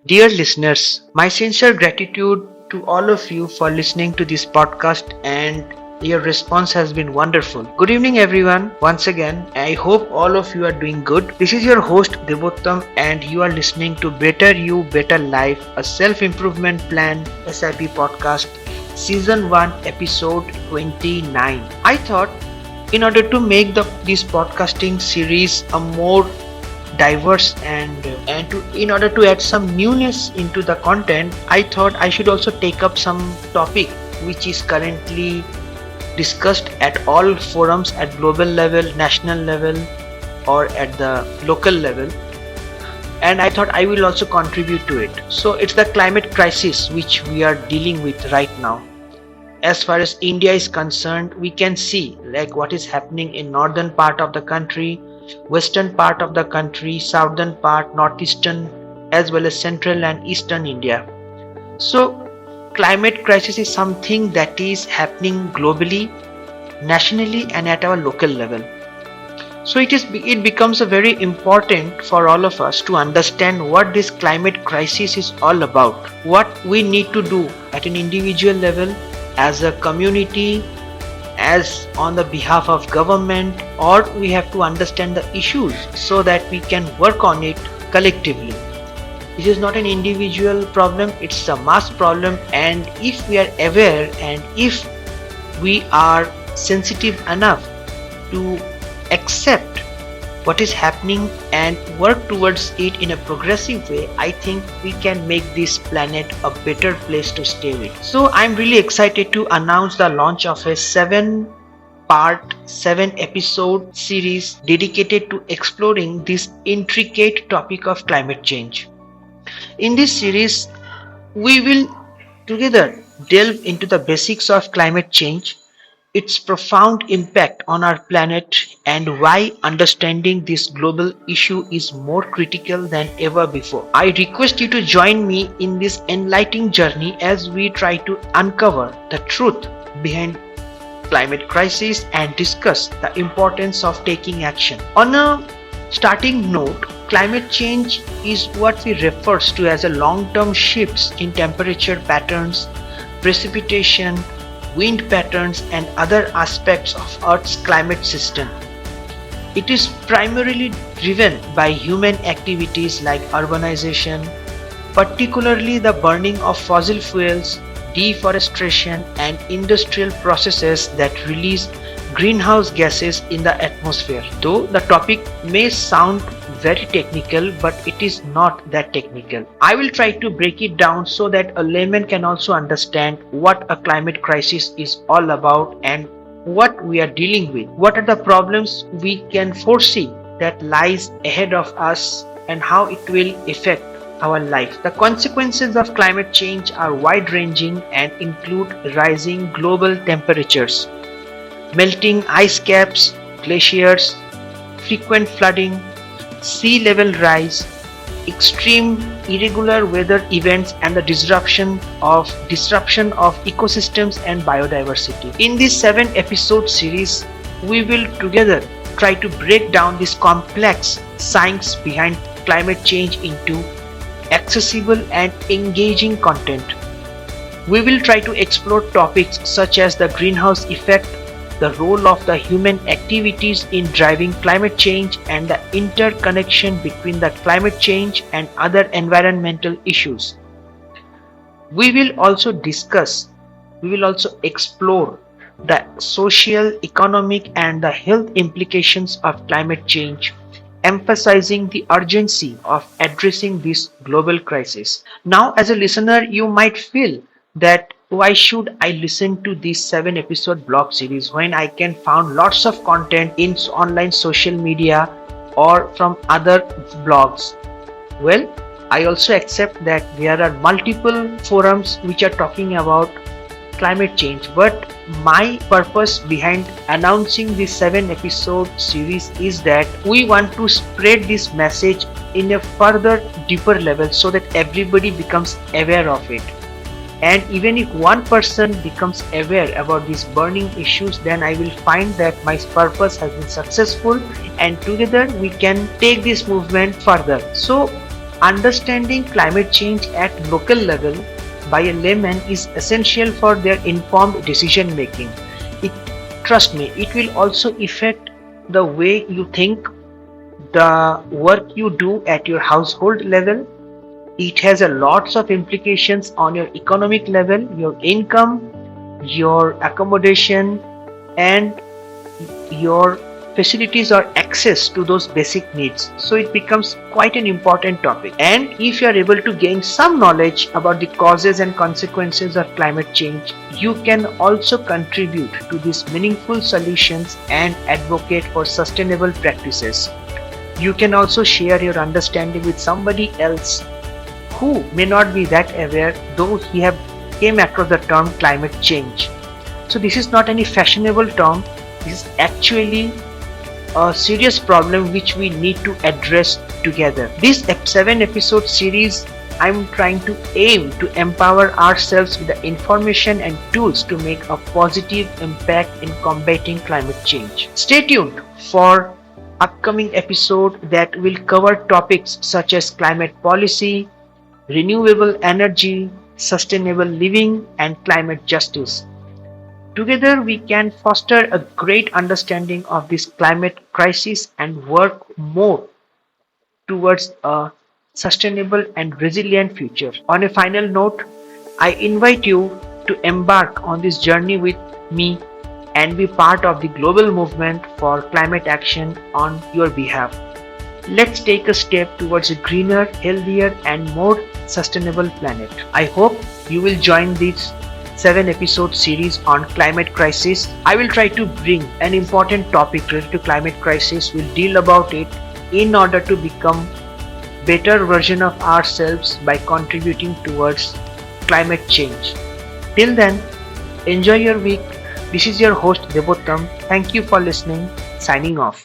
Dear listeners, my sincere gratitude to all of you for listening to this podcast, and your response has been wonderful. Good evening, everyone. Once again, I hope all of you are doing good. This is your host Devottam, and you are listening to Better You, Better Life, a self improvement plan SIP podcast, Season 1, Episode 29. I thought in order to make this podcasting series a more diverse and in order to add some newness into the content, I thought I should also take up some topic which is currently discussed at all forums at global level, national level, or at the local level, and I thought I will also contribute to it. So it's the climate crisis which we are dealing with right now. As far as India is concerned, we can see like what is happening in northern part of the country, western part of the country, southern part, northeastern, as well as central and eastern India. So climate crisis is something that is happening globally, nationally, and at our local level. So it becomes a very important for all of us to understand what this climate crisis is all about, what we need to do at an individual level, as a community, as on the behalf of government, or we have to understand the issues so that we can work on it collectively. This is not an individual problem, it's a mass problem, and if we are aware and if we are sensitive enough to accept what is happening and work towards it in a progressive way, I think we can make this planet a better place to stay with. So I'm really excited to announce the launch of a 7-episode series dedicated to exploring this intricate topic of climate change. In this series, we will together delve into the basics of climate change, its profound impact on our planet, and why understanding this global issue is more critical than ever before. I request you to join me in this enlightening journey as we try to uncover the truth behind climate crisis and discuss the importance of taking action. On a starting note, climate change is what we refer to as a long-term shifts in temperature patterns, precipitation, wind patterns, and other aspects of Earth's climate system. It is primarily driven by human activities like urbanization, particularly the burning of fossil fuels, deforestation, and industrial processes that release greenhouse gases in the atmosphere. Though the topic may sound very technical, but it is not that technical. I will try to break it down so that a layman can also understand what a climate crisis is all about and what we are dealing with. What are the problems we can foresee that lies ahead of us and how it will affect our life. The consequences of climate change are wide-ranging and include rising global temperatures, melting ice caps, glaciers, frequent flooding, sea level rise, extreme irregular weather events, and the disruption of ecosystems and biodiversity. In this 7-episode series, we will together try to break down this complex science behind climate change into accessible and engaging content. We will try to explore topics such as the greenhouse effect, the role of the human activities in driving climate change, and the interconnection between the climate change and other environmental issues. We will also explore the social, economic, and the health implications of climate change, emphasizing the urgency of addressing this global crisis. Now, as a listener, you might feel that why should I listen to this 7-episode blog series when I can find lots of content in online social media or from other blogs? Well, I also accept that there are multiple forums which are talking about climate change, but my purpose behind announcing this 7-episode series is that we want to spread this message in a further deeper level so that everybody becomes aware of it. And even if one person becomes aware about these burning issues, then I will find that my purpose has been successful, and together we can take this movement further. So Understanding climate change at local level by a layman is essential for their informed decision making. It, trust me, it will also affect the way you think, the work you do at your household level. It has a lots of implications on your economic level, your income, your accommodation, and your facilities or access to those basic needs. So it becomes quite an important topic. And if you are able to gain some knowledge about the causes and consequences of climate change, you can also contribute to these meaningful solutions and advocate for sustainable practices. You can also share your understanding with somebody else who may not be that aware, though he have came across the term climate change. So this is not any fashionable term. This is actually a serious problem which we need to address together. This 7 episode series, I'm trying to aim to empower ourselves with the information and tools to make a positive impact in combating climate change. Stay tuned for upcoming episode that will cover topics such as climate policy, renewable energy, sustainable living, and climate justice. Together we can foster a great understanding of this climate crisis and work more towards a sustainable and resilient future. On a final note, I invite you to embark on this journey with me and be part of the global movement for climate action on your behalf. Let's take a step towards a greener, healthier, and more sustainable planet. I hope you will join this 7 episode series on climate crisis. I will try to bring an important topic related to climate crisis. We'll deal about it in order to become better version of ourselves by contributing towards climate change. Till then, enjoy your week. This is your host Devottam. Thank you for listening. Signing off.